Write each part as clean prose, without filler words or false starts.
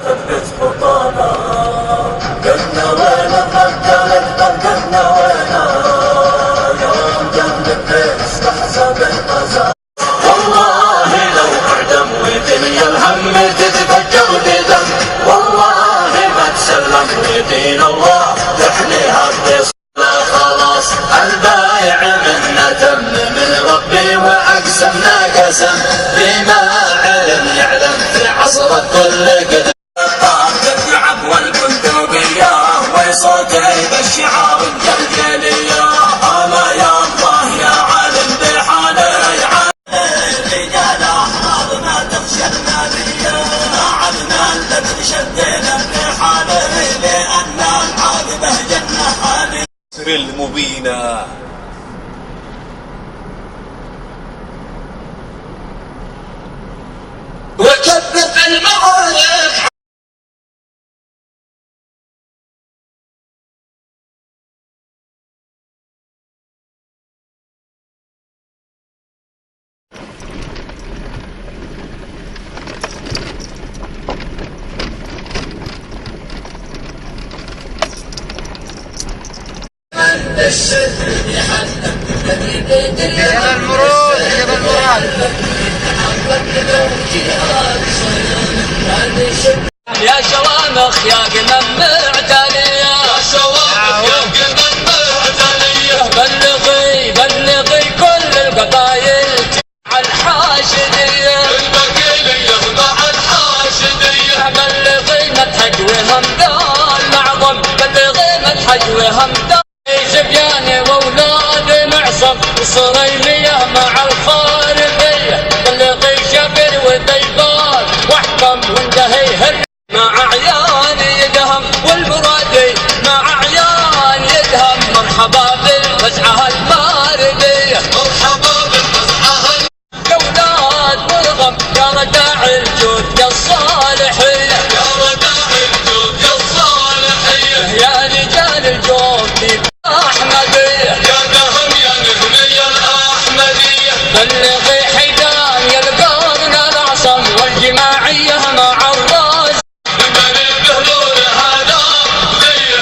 ثبت خطانا قدنا وين قدرت قدنا وين يوم جنبك استحسب القزا. والله لو اعدم ودنيا الهم تتفجر بدم، والله ما تسلم ودين الله تحليها بص. خلاص البايع منا تم من ربي واقسمنا قسم بما علم يعلم في عصر الكل قدم. الدعب والبندقية وصوتي بالشعار الجلجلية، أنا يا الله يا عالم بحالي رجال أحرار ما تخشى النارية، عدنا الذي شدينا بحالي لأن العاقبة جنة حالي المبينة. وكذب المعارك يا المرود يا المراد يا شوامخ يا قمم معتلية، يا شوامخ يا قمم معتلية، بلغي كل القبايل مع الحاشدية، البقيلية مع الحاشدية، بلغي مدحج وهمدان معظم، بلغي مدحج وهمدان زبياني واولاد معصم وصريمية مع الخاربية، بلغي شبر وذيبان واحكم وانتهي مع عيان يدهم والمرادي مع عيان يدهم. مرحبا بالفزعة الماردية، مرحبا بالفزعة يا ولاد مرغم يا رداع الجود يا الصالحية، يا رداع الجود يا الصالحية، يا رجال الجود أحمدية، يا دهم يا نهمية الأحمدية، بلغي حيدان يا القرن الأعصم والجماعية مع الراس، بني بهلول هذا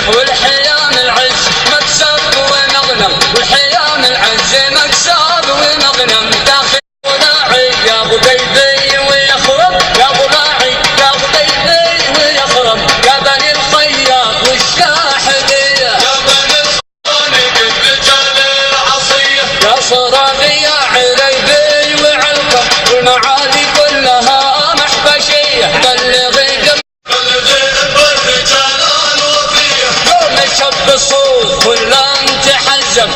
والحيام العز مكسب ونغنم، والحيام العز مكسب ونغنم، داخل وناعي يا ابو قيبي ويخرب، يا ابو لاعي يا ابو قيبي ويخرب، يا بني الخياط والشاحذية، يا بني الصانق الرجال العصية، يا صرابي يا عريبي وعلقم والمعالي كلها محبشية، بلغي الرجال الوفية، يوم شب الصوت كلهم تحزم